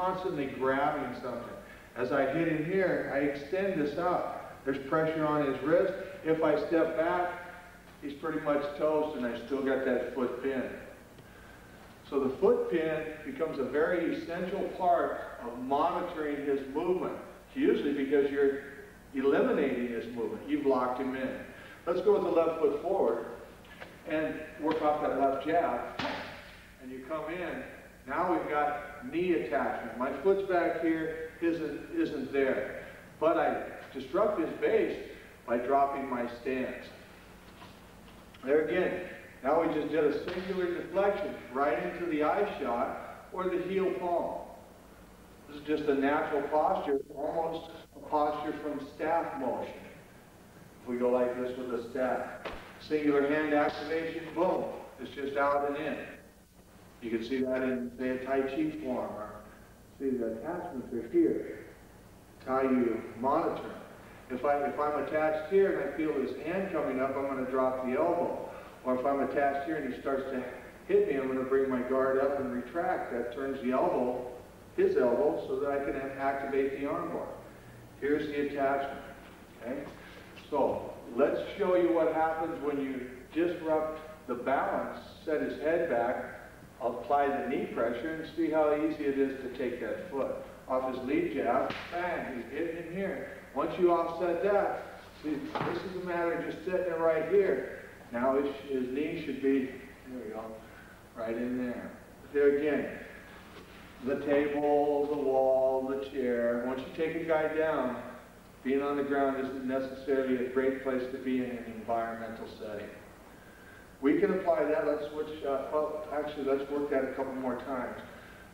constantly grabbing something. As I hit him here, I extend this out. There's pressure on his wrist. If I step back, he's pretty much toast, and I still got that foot pin. So the foot pin becomes a very essential part of monitoring his movement, usually because you're eliminating his movement. You've locked him in. Let's go with the left foot forward and work off that left jab. And you come in. Now we've got knee attachment. My foot's back here, his isn't there. But I disrupt his base by dropping my stance. There again, now we just did a singular deflection right into the eye shot or the heel palm. This is just a natural posture, almost a posture from staff motion. If we go like this with a staff. Singular hand activation, boom, it's just out and in. You can see that in, say, a Tai Chi form, or see the attachments are here. It's how you monitor. If I'm attached here and I feel his hand coming up, I'm going to drop the elbow. Or if I'm attached here and he starts to hit me, I'm going to bring my guard up and retract. That turns the elbow, his elbow, so that I can activate the armbar. Here's the attachment. Okay? So let's show you what happens when you disrupt the balance, set his head back, apply the knee pressure, and see how easy it is to take that foot. Off his lead jab, bang, he's hitting him here. Once you offset that, see, this is a matter of just setting it right here. Now his knee should be, there we go, right in there. There again, the table, the wall, the chair. Once you take a guy down, being on the ground isn't necessarily a great place to be in an environmental setting. We can apply that. Let's switch, well, actually, let's work that a couple more times.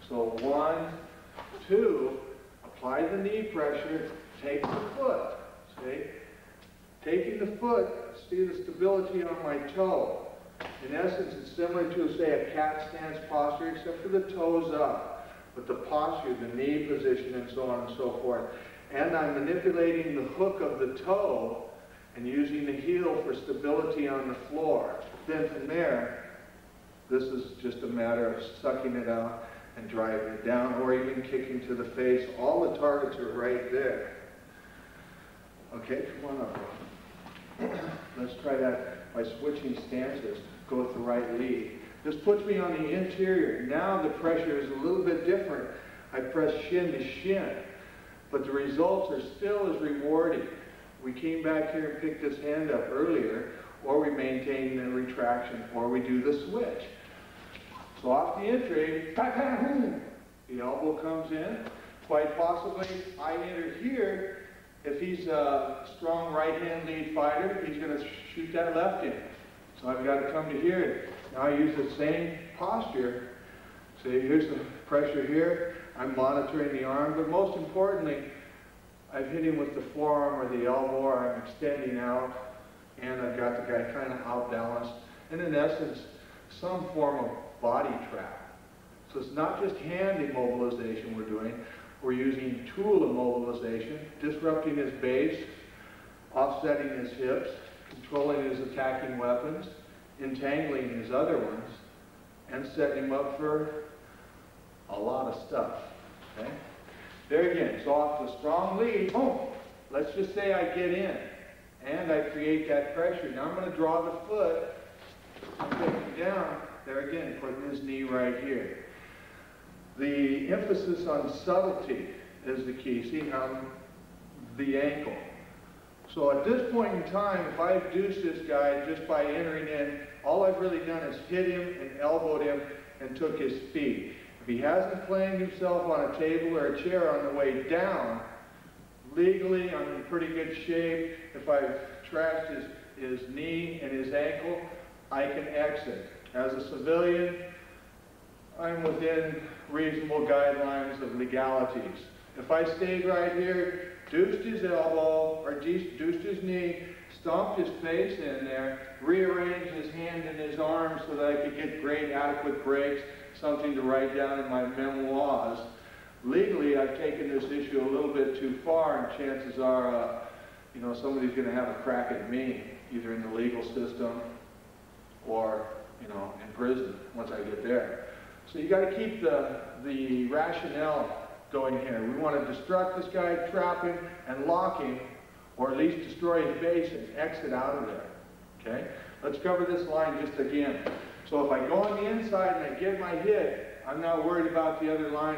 So 1, 2, apply the knee pressure, take the foot, see? Taking the foot, see the stability on my toe. In essence, it's similar to, say, a cat stance posture, except for the toes up. But the posture, the knee position, and so on and so forth. And I'm manipulating the hook of the toe and using the heel for stability on the floor. Then from there, this is just a matter of sucking it out and driving it down, or even kicking to the face. All the targets are right there. Okay, come on up. Let's try that by switching stances. Go with the right lead. This puts me on the interior. Now the pressure is a little bit different. I press shin to shin, but the results are still as rewarding. We came back here and picked this hand up earlier, or we maintain the retraction, or we do the switch. So off the entry, the elbow comes in. Quite possibly, I enter here. If he's a strong right-hand lead fighter, he's going to shoot that left in. So I've got to come to here. Now I use the same posture. See, here's the pressure here. I'm monitoring the arm, but most importantly, I've hit him with the forearm or the elbow, or I'm extending out, and I've got the guy kind of out-balanced. And in essence, some form of body trap. So it's not just hand immobilization we're doing. We're using tool immobilization, disrupting his base, offsetting his hips, controlling his attacking weapons, entangling his other ones, and setting him up for a lot of stuff. Okay? There again, so off the strong lead, boom. Let's just say I get in, and I create that pressure. Now I'm going to draw the foot, I'm taking down, there again, putting his knee right here. The emphasis on subtlety is the key. See, the ankle. So at this point in time, if I've deuced this guy just by entering in, all I've really done is hit him and elbowed him and took his feet. If he hasn't claimed himself on a table or a chair on the way down, legally I'm in pretty good shape. If I've trashed his knee and his ankle, I can exit. As a civilian, I'm within reasonable guidelines of legalities. If I stayed right here, deuced his elbow, or deuced his knee, stomped his face in there, rearranged his hand and his arm so that I could get great adequate breaks, something to write down in my memoirs. Legally, I've taken this issue a little bit too far, and chances are, you know, somebody's going to have a crack at me, either in the legal system or, you know, in prison once I get there. So you got to keep the rationale going here. We want to destruct this guy, trap him, and lock him, or at least destroy his base and exit out of there. Okay? Let's cover this line just again. So if I go on the inside and I get my hit, I'm not worried about the other line.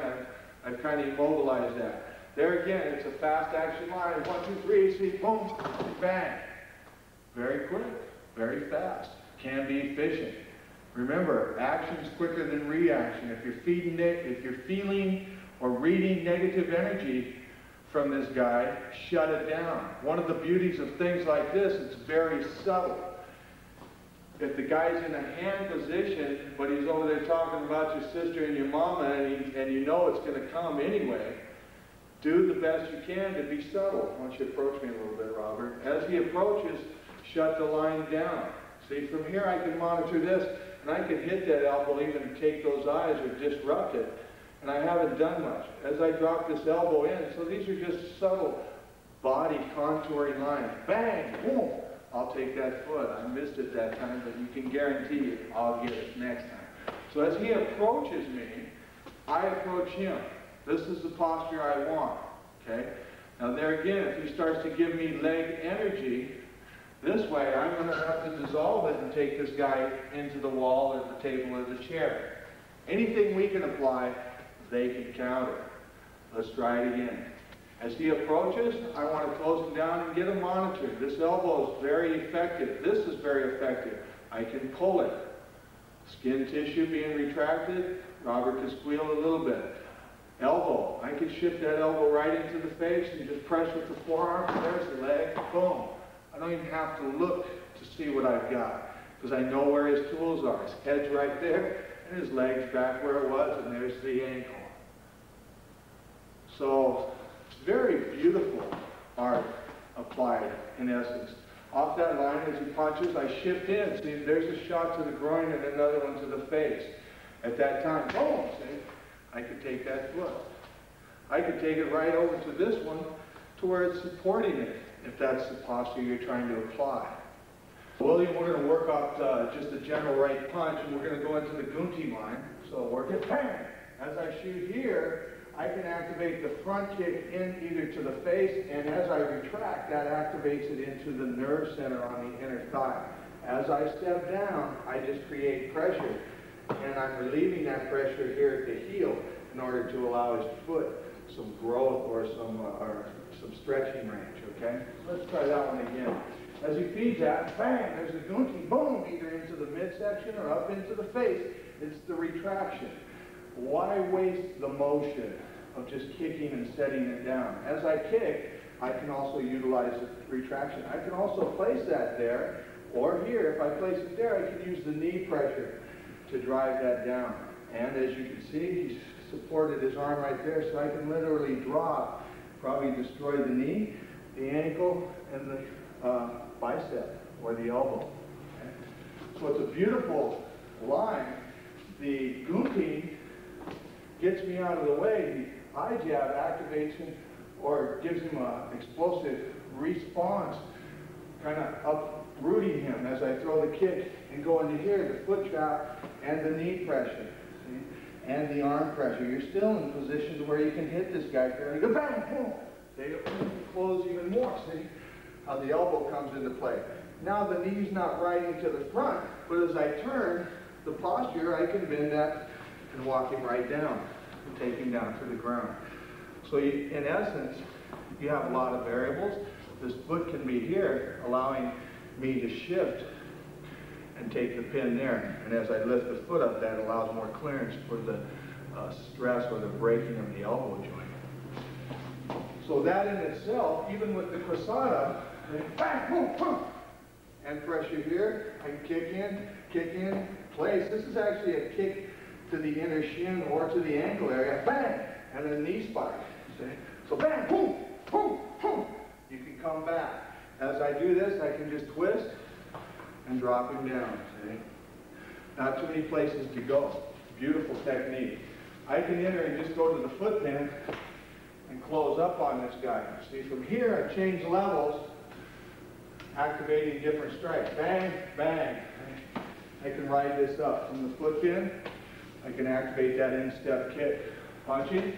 I've kind of immobilized that. There again, it's a fast action line. 1, 2, 3, see, boom, bang. Very quick, very fast. Can be efficient. Remember, action's quicker than reaction. If you're feeling or reading negative energy from this guy, shut it down. One of the beauties of things like this, it's very subtle. If the guy's in a hand position, but he's over there talking about your sister and your mama, and you know it's going to come anyway, do the best you can to be subtle. Why don't you approach me a little bit, Robert? As he approaches, shut the line down. See, from here I can monitor this, and I can hit that elbow, even take those eyes or disrupt it. And I haven't done much. As I drop this elbow in, so these are just subtle body contouring lines. Bang, boom. I'll take that foot. I missed it that time, but you can guarantee you I'll get it next time. So as he approaches me, I approach him. This is the posture I want, okay? Now there again, if he starts to give me leg energy, this way I'm going to have to dissolve it and take this guy into the wall or the table or the chair. Anything we can apply, they can counter. Let's try it again. As he approaches, I want to close him down and get him monitored. This elbow is very effective. This is very effective. I can pull it. Skin tissue being retracted, Robert can squeal a little bit. Elbow, I can shift that elbow right into the face and just press with the forearm. There's the leg, boom. I don't even have to look to see what I've got, because I know where his tools are. His head's right there, and his leg's back where it was, and there's the ankle. So, it's very beautiful art applied, in essence. Off that line, as he punches, I shift in. See, there's a shot to the groin and another one to the face. At that time, boom, see, I could take that foot. I could take it right over to this one to where it's supporting it, if that's the posture you're trying to apply. William, we're going to work off just a general right punch, and we're going to go into the Gunti line. So work it, bang! As I shoot here, I can activate the front kick in either to the face, and as I retract, that activates it into the nerve center on the inner thigh. As I step down, I just create pressure, and I'm relieving that pressure here at the heel in order to allow his foot some growth or some stretching range, okay? Let's try that one again. As he feeds that, bang, there's a Gunti, boom, either into the midsection or up into the face. It's the retraction. Why waste the motion of just kicking and setting it down? As I kick, I can also utilize the retraction. I can also place that there, or here. If I place it there, I can use the knee pressure to drive that down. And as you can see, he's supported his arm right there, so I can literally drop, probably destroy the knee, the ankle, and the bicep, or the elbow. Okay? So it's a beautiful line. The Gunti gets me out of the way. The eye jab activates him, or gives him an explosive response, kind of uprooting him as I throw the kick and go into here, the foot trap and the knee pressure, see? And the arm pressure. You're still in a position to where you can hit this guy fairly good. Bang, boom. They close even more, see? How the elbow comes into play. Now the knee's not riding to the front, but as I turn the posture, I can bend that and walk him right down and take him down to the ground. So in essence, you have a lot of variables. This foot can be here, allowing me to shift and take the pin there. And as I lift the foot up, that allows more clearance for the stress or the breaking of the elbow joint. So that in itself, even with the crosata, bang, boom, boom, and pressure here, I can kick in, place. This is actually a kick to the inner shin or to the ankle area, bang, and a knee spike. See? So bang, boom, boom, boom. You can come back. As I do this, I can just twist and drop him down. See? Not too many places to go. Beautiful technique. I can enter and just go to the foot pin and close up on this guy. See, from here I change levels, activating different strikes. Bang, bang. I can ride this up from the foot pin. I can activate that instep kick, punching.